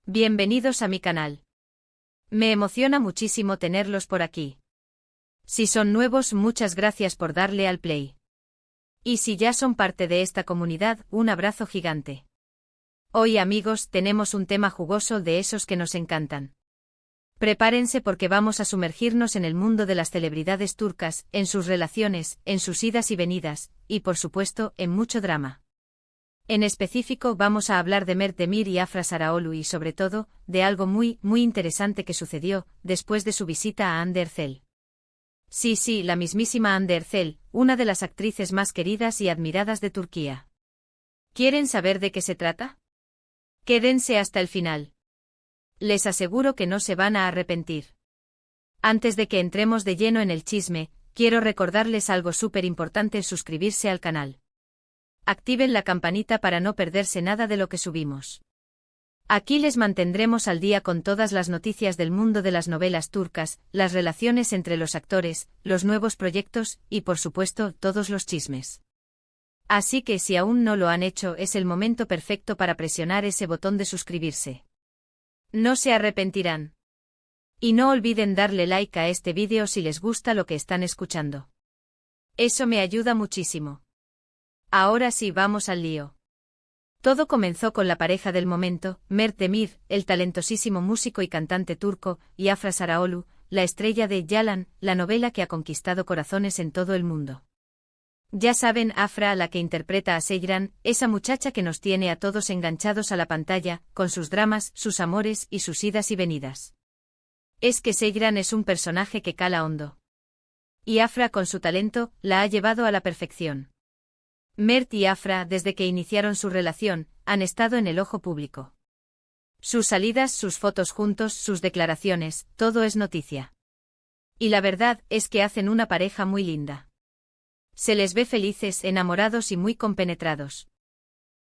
Bienvenidos a mi canal. Me emociona muchísimo tenerlos por aquí. Si son nuevos, muchas gracias por darle al play. Y si ya son parte de esta comunidad, un abrazo gigante. Hoy, amigos, tenemos un tema jugoso de esos que nos encantan. Prepárense porque vamos a sumergirnos en el mundo de las celebridades turcas, en sus relaciones, en sus idas y venidas, y por supuesto, en mucho drama. En específico vamos a hablar de Mert Demir y Afra Sarıoğlu y sobre todo, de algo muy interesante que sucedió, después de su visita a Hande Erçel. Sí, la mismísima Hande Erçel, una de las actrices más queridas y admiradas de Turquía. ¿Quieren saber de qué se trata? Quédense hasta el final. Les aseguro que no se van a arrepentir. Antes de que entremos de lleno en el chisme, quiero recordarles algo súper importante: suscribirse al canal. Activen la campanita para no perderse nada de lo que subimos. Aquí les mantendremos al día con todas las noticias del mundo de las novelas turcas, las relaciones entre los actores, los nuevos proyectos y, por supuesto, todos los chismes. Así que si aún no lo han hecho, es el momento perfecto para presionar ese botón de suscribirse. No se arrepentirán. Y no olviden darle like a este vídeo si les gusta lo que están escuchando. Eso me ayuda muchísimo. Ahora sí, vamos al lío. Todo comenzó con la pareja del momento, Mert Demir, el talentosísimo músico y cantante turco, y Afra Sarıoğlu, la estrella de Yalan, la novela que ha conquistado corazones en todo el mundo. Ya saben, Afra, la que interpreta a Seyran, esa muchacha que nos tiene a todos enganchados a la pantalla, con sus dramas, sus amores y sus idas y venidas. Es que Seyran es un personaje que cala hondo. Y Afra, con su talento, la ha llevado a la perfección. Mert y Afra, desde que iniciaron su relación, han estado en el ojo público. Sus salidas, sus fotos juntos, sus declaraciones, todo es noticia. Y la verdad es que hacen una pareja muy linda. Se les ve felices, enamorados y muy compenetrados.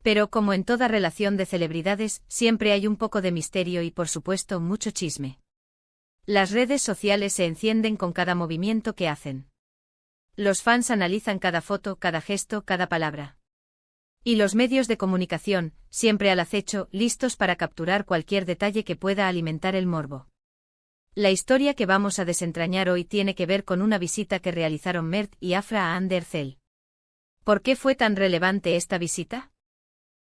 Pero como en toda relación de celebridades, siempre hay un poco de misterio y, por supuesto, mucho chisme. Las redes sociales se encienden con cada movimiento que hacen. Los fans analizan cada foto, cada gesto, cada palabra. Y los medios de comunicación, siempre al acecho, listos para capturar cualquier detalle que pueda alimentar el morbo. La historia que vamos a desentrañar hoy tiene que ver con una visita que realizaron Mert y Afra a Hande Erçel. ¿Por qué fue tan relevante esta visita?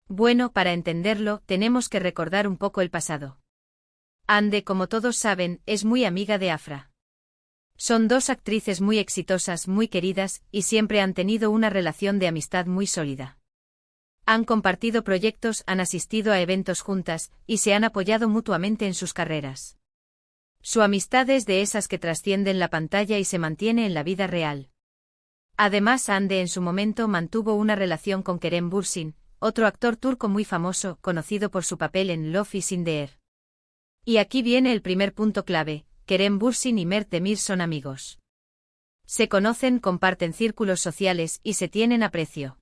Bueno, para entenderlo, tenemos que recordar un poco el pasado. Hande, como todos saben, es muy amiga de Afra. Son dos actrices muy exitosas, muy queridas, y siempre han tenido una relación de amistad muy sólida. Han compartido proyectos, han asistido a eventos juntas, y se han apoyado mutuamente en sus carreras. Su amistad es de esas que trascienden la pantalla y se mantiene en la vida real. Además, Hande en su momento mantuvo una relación con Kerem Bürsin, otro actor turco muy famoso, conocido por su papel en Love is in the Air. Y aquí viene el primer punto clave: Kerem Bürsin y Mert Demir son amigos. Se conocen, comparten círculos sociales y se tienen aprecio.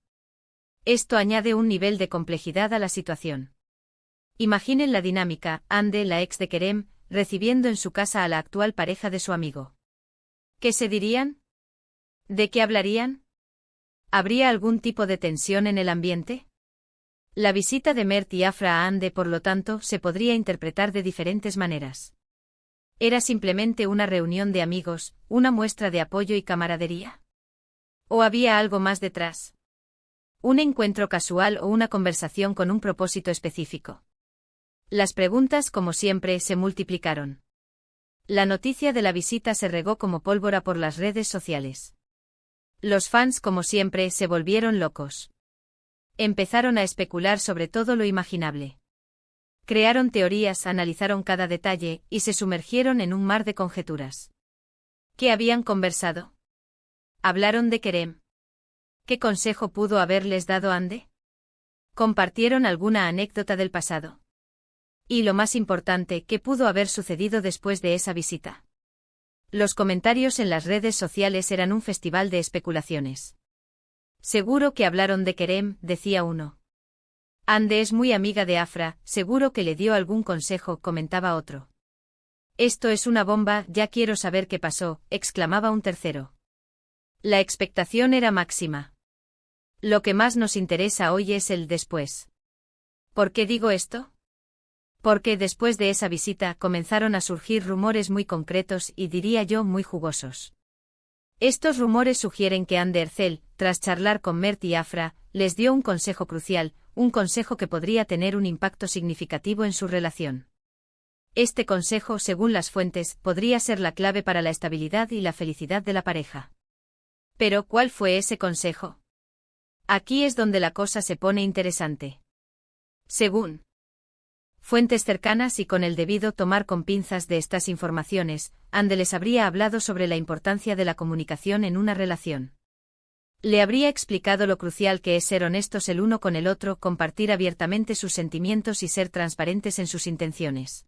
Esto añade un nivel de complejidad a la situación. Imaginen la dinámica: Hande, la ex de Kerem, recibiendo en su casa a la actual pareja de su amigo. ¿Qué se dirían? ¿De qué hablarían? ¿Habría algún tipo de tensión en el ambiente? La visita de Mert y Afra a Hande, por lo tanto, se podría interpretar de diferentes maneras. ¿Era simplemente una reunión de amigos, una muestra de apoyo y camaradería? ¿O había algo más detrás? ¿Un encuentro casual o una conversación con un propósito específico? Las preguntas, como siempre, se multiplicaron. La noticia de la visita se regó como pólvora por las redes sociales. Los fans, como siempre, se volvieron locos. Empezaron a especular sobre todo lo imaginable. Crearon teorías, analizaron cada detalle, y se sumergieron en un mar de conjeturas. ¿Qué habían conversado? ¿Hablaron de Kerem? ¿Qué consejo pudo haberles dado Hande? ¿Compartieron alguna anécdota del pasado? Y lo más importante, ¿qué pudo haber sucedido después de esa visita? Los comentarios en las redes sociales eran un festival de especulaciones. Seguro que hablaron de Kerem, decía uno. Hande es muy amiga de Afra, seguro que le dio algún consejo, comentaba otro. Esto es una bomba, ya quiero saber qué pasó, exclamaba un tercero. La expectación era máxima. Lo que más nos interesa hoy es el después. ¿Por qué digo esto? Porque después de esa visita comenzaron a surgir rumores muy concretos y diría yo muy jugosos. Estos rumores sugieren que Anne Ercel, tras charlar con Mert y Afra, les dio un consejo crucial, un consejo que podría tener un impacto significativo en su relación. Este consejo, según las fuentes, podría ser la clave para la estabilidad y la felicidad de la pareja. Pero, ¿cuál fue ese consejo? Aquí es donde la cosa se pone interesante. Según fuentes cercanas y con el debido tomar con pinzas de estas informaciones, Anne les habría hablado sobre la importancia de la comunicación en una relación. Le habría explicado lo crucial que es ser honestos el uno con el otro, compartir abiertamente sus sentimientos y ser transparentes en sus intenciones.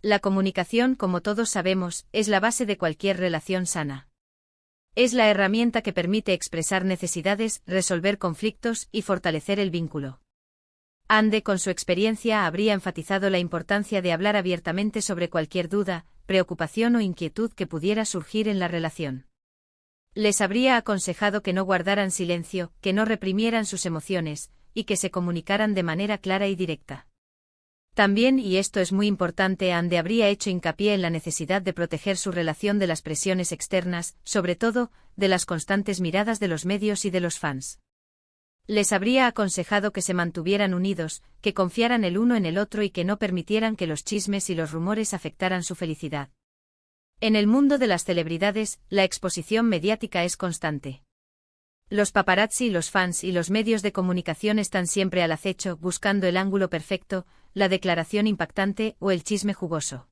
La comunicación, como todos sabemos, es la base de cualquier relación sana. Es la herramienta que permite expresar necesidades, resolver conflictos y fortalecer el vínculo. Anne, con su experiencia, habría enfatizado la importancia de hablar abiertamente sobre cualquier duda, preocupación o inquietud que pudiera surgir en la relación. Les habría aconsejado que no guardaran silencio, que no reprimieran sus emociones, y que se comunicaran de manera clara y directa. También, y esto es muy importante, Anne habría hecho hincapié en la necesidad de proteger su relación de las presiones externas, sobre todo, de las constantes miradas de los medios y de los fans. Les habría aconsejado que se mantuvieran unidos, que confiaran el uno en el otro y que no permitieran que los chismes y los rumores afectaran su felicidad. En el mundo de las celebridades, la exposición mediática es constante. Los paparazzi, los fans y los medios de comunicación están siempre al acecho, buscando el ángulo perfecto, la declaración impactante o el chisme jugoso.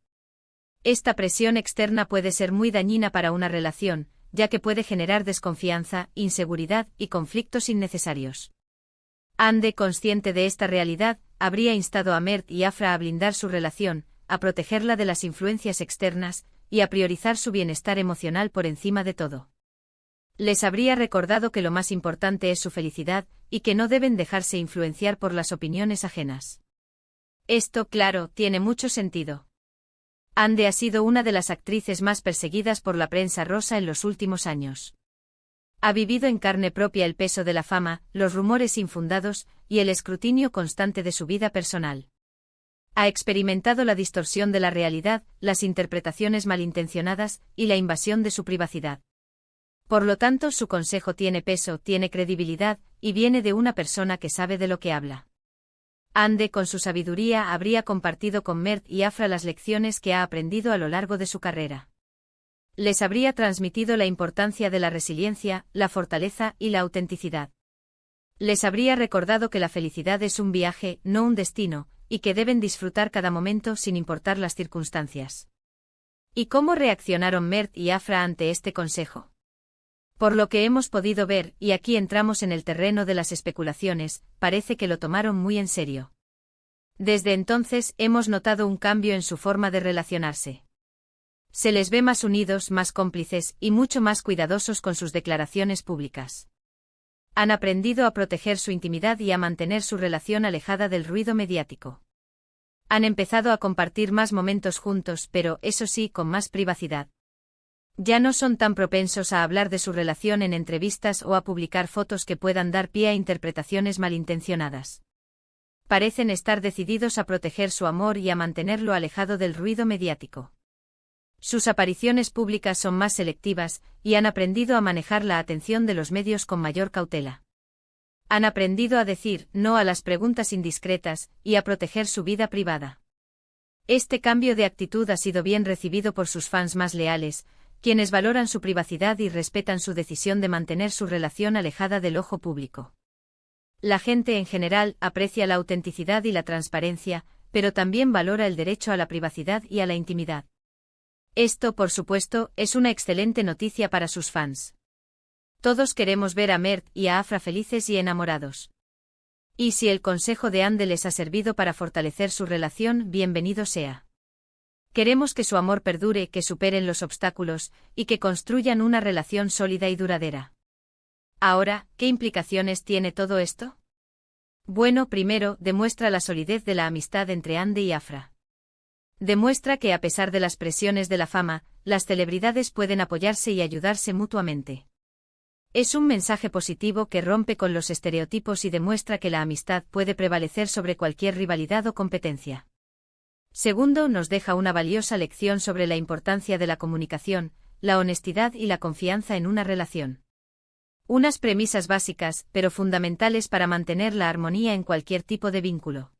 Esta presión externa puede ser muy dañina para una relación, ya que puede generar desconfianza, inseguridad y conflictos innecesarios. Anne, consciente de esta realidad, habría instado a Mert y Afra a blindar su relación, a protegerla de las influencias externas y a priorizar su bienestar emocional por encima de todo. Les habría recordado que lo más importante es su felicidad y que no deben dejarse influenciar por las opiniones ajenas. Esto, claro, tiene mucho sentido. Anne ha sido una de las actrices más perseguidas por la prensa rosa en los últimos años. Ha vivido en carne propia el peso de la fama, los rumores infundados y el escrutinio constante de su vida personal. Ha experimentado la distorsión de la realidad, las interpretaciones malintencionadas y la invasión de su privacidad. Por lo tanto, su consejo tiene peso, tiene credibilidad, y viene de una persona que sabe de lo que habla. Anne, con su sabiduría, habría compartido con Mert y Afra las lecciones que ha aprendido a lo largo de su carrera. Les habría transmitido la importancia de la resiliencia, la fortaleza y la autenticidad. Les habría recordado que la felicidad es un viaje, no un destino, y que deben disfrutar cada momento sin importar las circunstancias. ¿Y cómo reaccionaron Mert y Afra ante este consejo? Por lo que hemos podido ver, y aquí entramos en el terreno de las especulaciones, parece que lo tomaron muy en serio. Desde entonces hemos notado un cambio en su forma de relacionarse. Se les ve más unidos, más cómplices y mucho más cuidadosos con sus declaraciones públicas. Han aprendido a proteger su intimidad y a mantener su relación alejada del ruido mediático. Han empezado a compartir más momentos juntos, pero, eso sí, con más privacidad. Ya no son tan propensos a hablar de su relación en entrevistas o a publicar fotos que puedan dar pie a interpretaciones malintencionadas. Parecen estar decididos a proteger su amor y a mantenerlo alejado del ruido mediático. Sus apariciones públicas son más selectivas y han aprendido a manejar la atención de los medios con mayor cautela. Han aprendido a decir no a las preguntas indiscretas y a proteger su vida privada. Este cambio de actitud ha sido bien recibido por sus fans más leales, quienes valoran su privacidad y respetan su decisión de mantener su relación alejada del ojo público. La gente en general aprecia la autenticidad y la transparencia, pero también valora el derecho a la privacidad y a la intimidad. Esto, por supuesto, es una excelente noticia para sus fans. Todos queremos ver a Mert y a Afra felices y enamorados. Y si el consejo de Anne les ha servido para fortalecer su relación, bienvenido sea. Queremos que su amor perdure, que superen los obstáculos, y que construyan una relación sólida y duradera. Ahora, ¿qué implicaciones tiene todo esto? Bueno, primero, demuestra la solidez de la amistad entre Anne y Afra. Demuestra que a pesar de las presiones de la fama, las celebridades pueden apoyarse y ayudarse mutuamente. Es un mensaje positivo que rompe con los estereotipos y demuestra que la amistad puede prevalecer sobre cualquier rivalidad o competencia. Segundo, nos deja una valiosa lección sobre la importancia de la comunicación, la honestidad y la confianza en una relación. Unas premisas básicas, pero fundamentales para mantener la armonía en cualquier tipo de vínculo.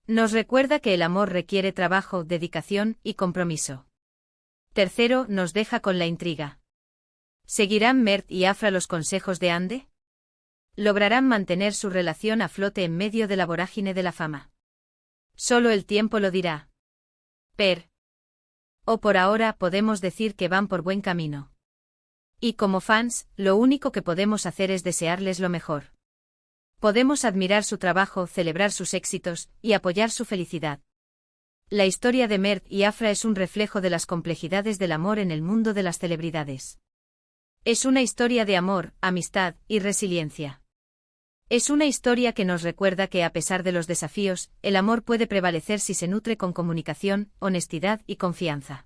Nos recuerda que el amor requiere trabajo, dedicación y compromiso. Tercero, nos deja con la intriga. ¿Seguirán Mert y Afra los consejos de Ande? ¿Lograrán mantener su relación a flote en medio de la vorágine de la fama? Solo el tiempo lo dirá. O por ahora podemos decir que van por buen camino. Y como fans, lo único que podemos hacer es desearles lo mejor. Podemos admirar su trabajo, celebrar sus éxitos y apoyar su felicidad. La historia de Mert y Afra es un reflejo de las complejidades del amor en el mundo de las celebridades. Es una historia de amor, amistad y resiliencia. Es una historia que nos recuerda que a pesar de los desafíos, el amor puede prevalecer si se nutre con comunicación, honestidad y confianza.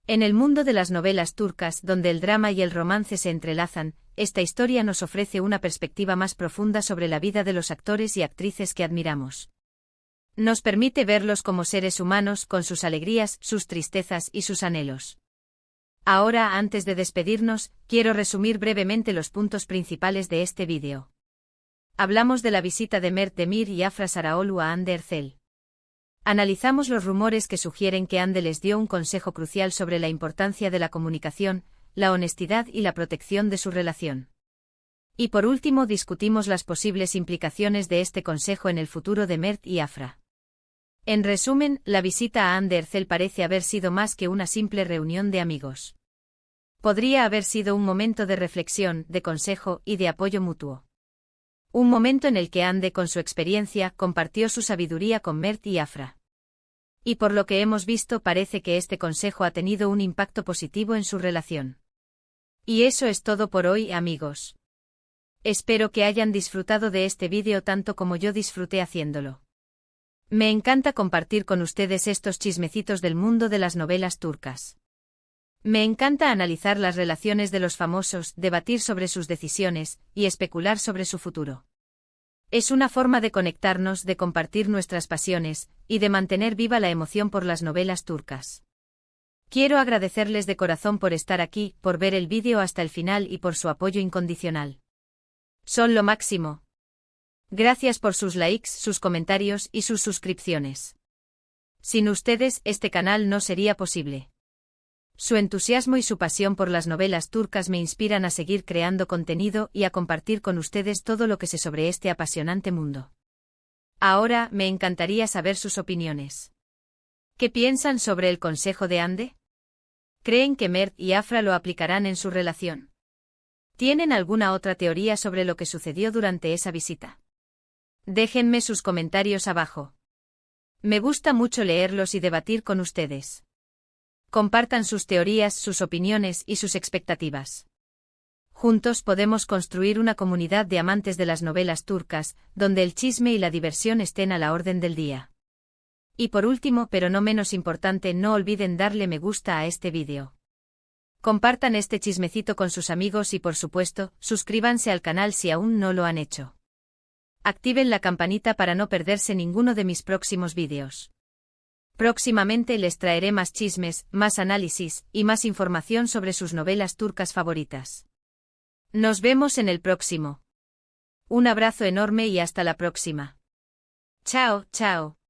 En el mundo de las novelas turcas, donde el drama y el romance se entrelazan, esta historia nos ofrece una perspectiva más profunda sobre la vida de los actores y actrices que admiramos. Nos permite verlos como seres humanos con sus alegrías, sus tristezas y sus anhelos. Ahora, antes de despedirnos, quiero resumir brevemente los puntos principales de este vídeo. Hablamos de la visita de Mert Demir y Afra Sarıoğlu a Hande Erçel. Analizamos los rumores que sugieren que Hande les dio un consejo crucial sobre la importancia de la comunicación, la honestidad y la protección de su relación. Y por último discutimos las posibles implicaciones de este consejo en el futuro de Mert y Afra. En resumen, la visita a Hande Erçel parece haber sido más que una simple reunión de amigos. Podría haber sido un momento de reflexión, de consejo y de apoyo mutuo. Un momento en el que Hande, con su experiencia, compartió su sabiduría con Mert y Afra. Y por lo que hemos visto, parece que este consejo ha tenido un impacto positivo en su relación. Y eso es todo por hoy, amigos. Espero que hayan disfrutado de este vídeo tanto como yo disfruté haciéndolo. Me encanta compartir con ustedes estos chismecitos del mundo de las novelas turcas. Me encanta analizar las relaciones de los famosos, debatir sobre sus decisiones y especular sobre su futuro. Es una forma de conectarnos, de compartir nuestras pasiones y de mantener viva la emoción por las novelas turcas. Quiero agradecerles de corazón por estar aquí, por ver el vídeo hasta el final y por su apoyo incondicional. Son lo máximo. Gracias por sus likes, sus comentarios y sus suscripciones. Sin ustedes, este canal no sería posible. Su entusiasmo y su pasión por las novelas turcas me inspiran a seguir creando contenido y a compartir con ustedes todo lo que sé sobre este apasionante mundo. Ahora, me encantaría saber sus opiniones. ¿Qué piensan sobre el consejo de Hande? ¿Creen que Mert y Afra lo aplicarán en su relación? ¿Tienen alguna otra teoría sobre lo que sucedió durante esa visita? Déjenme sus comentarios abajo. Me gusta mucho leerlos y debatir con ustedes. Compartan sus teorías, sus opiniones y sus expectativas. Juntos podemos construir una comunidad de amantes de las novelas turcas, donde el chisme y la diversión estén a la orden del día. Y por último, pero no menos importante, no olviden darle me gusta a este vídeo. Compartan este chismecito con sus amigos y por supuesto, suscríbanse al canal si aún no lo han hecho. Activen la campanita para no perderse ninguno de mis próximos vídeos. Próximamente les traeré más chismes, más análisis y más información sobre sus novelas turcas favoritas. Nos vemos en el próximo. Un abrazo enorme y hasta la próxima. Chao, chao.